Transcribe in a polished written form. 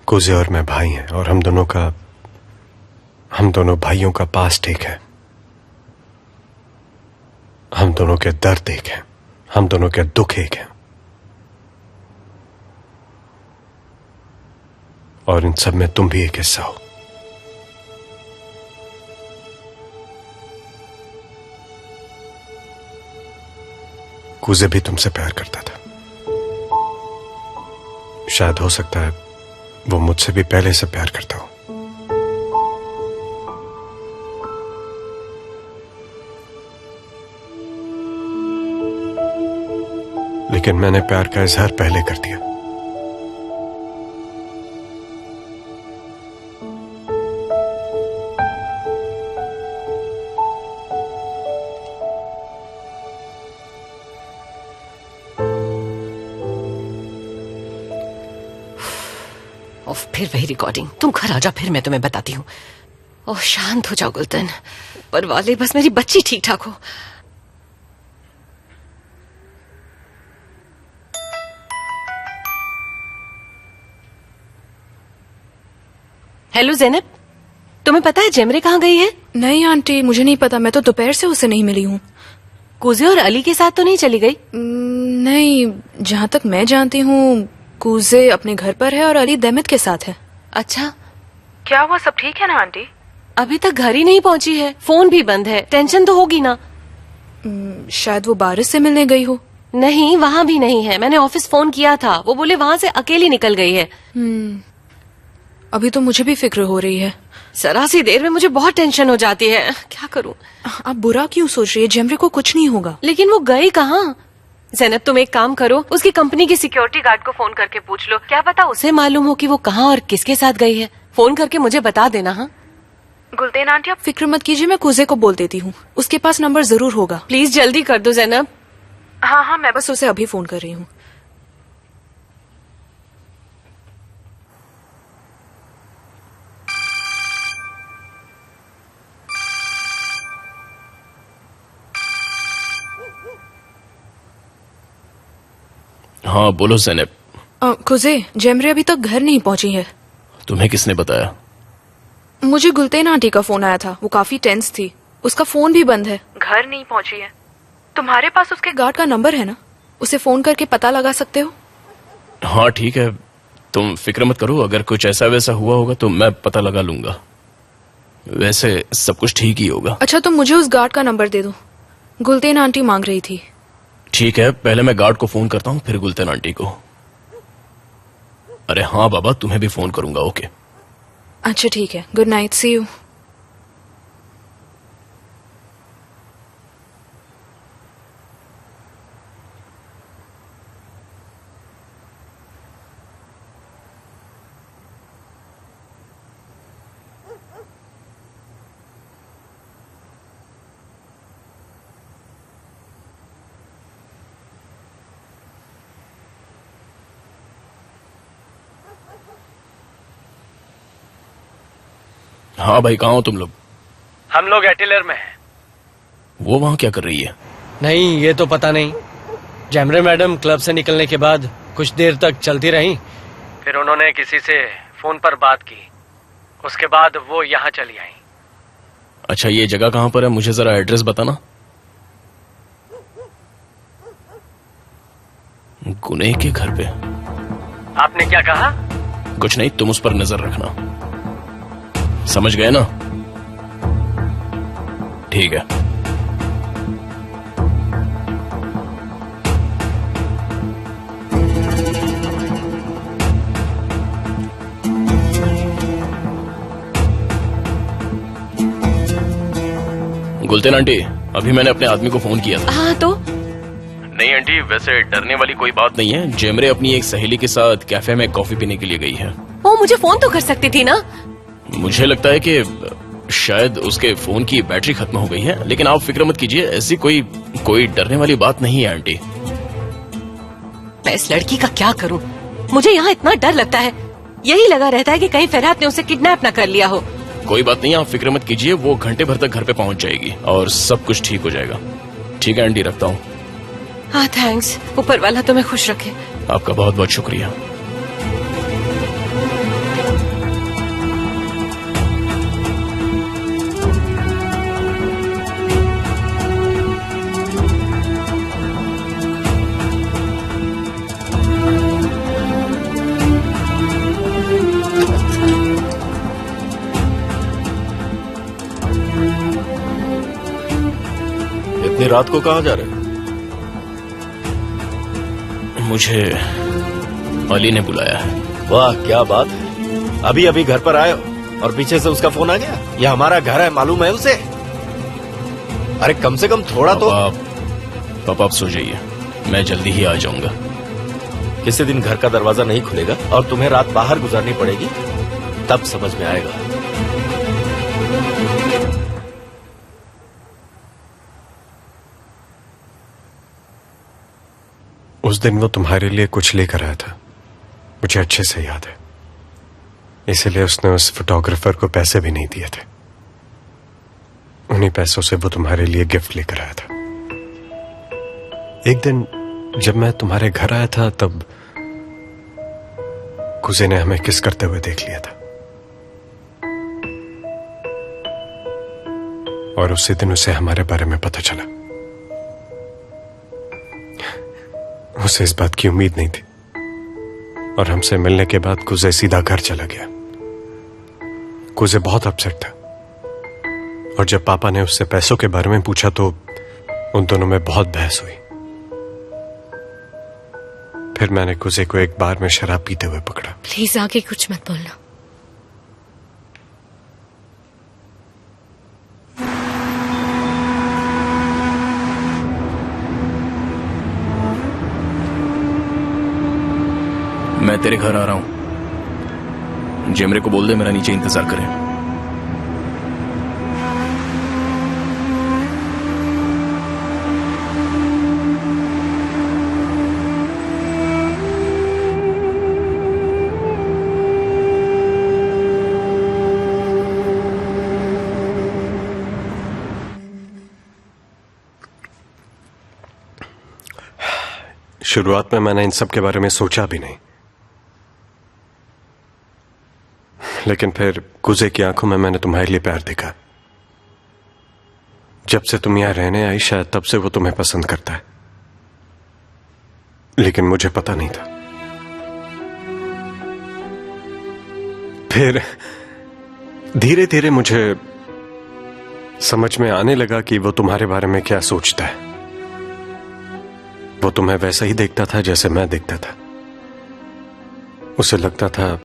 कुजे और मैं भाई हैं और हम दोनों भाइयों का पास्ट एक है। हम दोनों के दर्द एक हैं, हम दोनों के दुख एक हैं। और इन सब में तुम भी एक हिस्सा हो। कुजे भी तुमसे प्यार करता था। शायद हो सकता है वो मुझसे भी पहले से प्यार करता हो। लेकिन मैंने प्यार का इजहार पहले कर दिया। फिर वही रिकॉर्डिंग। तुम घर आ जाओ, फिर मैं तुम्हें बताती हूँ। ओह शांत हो जाओ गुलतन। ऊपर वाले बस मेरी बच्ची ठीक ठाक हो। हेलो जैनब, तुम्हें पता है जेमरे कहाँ गई है? नहीं आंटी, मुझे नहीं पता। मैं तो दोपहर से उससे नहीं मिली हूँ। कुजे और अली के साथ तो नहीं चली गई? नहीं, जहाँ तक मैं जानती हूँ कुजे अपने घर पर है और अली देमित के साथ है। अच्छा, क्या हुआ? सब ठीक है ना आंटी? अभी तक घर ही नहीं पहुँची है, फोन भी बंद है। टेंशन तो होगी ना? शायद वो बारिश से मिलने गई हो। नहीं, वहाँ भी नहीं है। मैंने ऑफिस फोन किया था, वो बोले वहाँ से अकेली निकल गई है। अभी तो मुझे भी फिक्र हो रही है। जरा सी देर में मुझे बहुत टेंशन हो जाती है। क्या करूँ? आप बुरा क्यों सोच रही है? जेमरे को कुछ नहीं होगा। लेकिन वो गई कहाँ? जैनब तुम एक काम करो, उसकी कंपनी की सिक्योरिटी गार्ड को फोन करके पूछ लो। क्या पता उसे मालूम हो कि वो कहाँ और किसके साथ गई है। फोन करके मुझे बता देना। हाँ गुलतेन आंटी, आप फिक्र मत कीजिए, मैं कुजे को बोल देती हूँ। उसके पास नंबर जरूर होगा। प्लीज जल्दी कर दो जैनब। हाँ, मैं बस उसे अभी फोन कर रही हूँ। हाँ बोलो ज़ैनब। कुजे, जेमरे अभी तक घर नहीं पहुंची है। तुम्हें किसने बताया? मुझे गुलतेन आंटी का फोन आया था। वो काफी टेंस थी। उसका फोन भी बंद है, घर नहीं पहुंची है। तुम्हारे पास उसके गार्ड का नंबर है ना? उसे फोन करके पता लगा सकते हो? हाँ ठीक है, तुम फिक्र मत करो। अगर कुछ ऐसा वैसा हुआ होगा तो मैं पता लगा लूंगा। वैसे सब कुछ ठीक ही होगा। अच्छा, तुम मुझे उस गार्ड का नंबर दे दो। गुलतेन आंटी मांग रही थी। ठीक है, पहले मैं गार्ड को फोन करता हूँ, फिर गुलतेन आंटी को। अरे हाँ बाबा, तुम्हें भी फोन करूंगा। ओके अच्छा ठीक है, गुड नाइट, सी यू। हाँ भाई, कहाँ हो तुम लोग? हम लोग एटिलर में हैं। वो वहाँ क्या कर रही है? नहीं, ये तो पता नहीं। जेमरे मैडम क्लब से निकलने के बाद कुछ देर तक चलती रहीं, फिर उन्होंने किसी से फोन पर बात की। उसके बाद वो यहाँ चली आई। अच्छा, ये जगह कहाँ पर है? मुझे जरा एड्रेस बताना। गुने के घर पे? आपने क्या कहा? कुछ नहीं, तुम उस पर नजर रखना। समझ गए ना? ठीक है। गुलतेन आंटी, अभी मैंने अपने आदमी को फोन किया था। हाँ तो? नहीं आंटी, वैसे डरने वाली कोई बात नहीं है। जेमरे अपनी एक सहेली के साथ कैफे में कॉफी पीने के लिए गई है। वो मुझे फोन तो कर सकती थी ना? मुझे लगता है कि शायद उसके फोन की बैटरी खत्म हो गई है, लेकिन आप फिक्र मत कीजिए, ऐसी कोई डरने वाली बात नहीं है आंटी। मैं इस लड़की का क्या करूं? मुझे यहाँ इतना डर लगता है। यही लगा रहता है कि कहीं फरहाद ने उसे किडनैप न कर लिया हो। कोई बात नहीं, आप फिक्र मत कीजिए, वो घंटे भर तक घर पे पहुंच जाएगी और सब कुछ ठीक हो जाएगा। ठीक है आंटी, रखता हूँ। हाँ थैंक्स, ऊपर वाला तुम्हें खुश रखे। आपका बहुत बहुत शुक्रिया। इतनी रात को कहाँ जा रहे हो? मुझे अली ने बुलाया है। वाह क्या बात है, अभी अभी घर पर आए हो और पीछे से उसका फोन आ गया। यह हमारा घर है, मालूम है उसे? अरे कम से कम थोड़ा तो। पापा आप सो जाइए, मैं जल्दी ही आ जाऊंगा। किसी दिन घर का दरवाजा नहीं खुलेगा और तुम्हें रात बाहर गुजारनी पड़ेगी, तब समझ में आएगा। उस दिन वो तुम्हारे लिए कुछ लेकर आया था, मुझे अच्छे से याद है। इसलिए उसने उस फोटोग्राफर को पैसे भी नहीं दिए थे। उन्हीं पैसों से वो तुम्हारे लिए गिफ्ट लेकर आया था। एक दिन जब मैं तुम्हारे घर आया था तब कुजे ने हमें किस करते हुए देख लिया था, और उसी दिन उसे हमारे बारे में पता चला। उसे इस बात की उम्मीद नहीं थी और हमसे मिलने के बाद कुजे सीधा घर चला गया। कुजे बहुत अपसेट था और जब पापा ने उससे पैसों के बारे में पूछा तो उन दोनों में बहुत बहस हुई। फिर मैंने कुजे को एक बार में शराब पीते हुए पकड़ा। प्लीज आगे कुछ मत बोलना। मैं तेरे घर आ रहा हूं, जेमरे को बोल दे मेरा नीचे इंतजार करे। शुरुआत में मैंने इन सब के बारे में सोचा भी नहीं, लेकिन फिर कुजे की आंखों में मैंने तुम्हारे लिए प्यार देखा। जब से तुम यहां रहने आई शायद तब से वो तुम्हें पसंद करता है, लेकिन मुझे पता नहीं था। फिर धीरे धीरे मुझे समझ में आने लगा कि वो तुम्हारे बारे में क्या सोचता है। वो तुम्हें वैसा ही देखता था जैसे मैं देखता था। उसे लगता था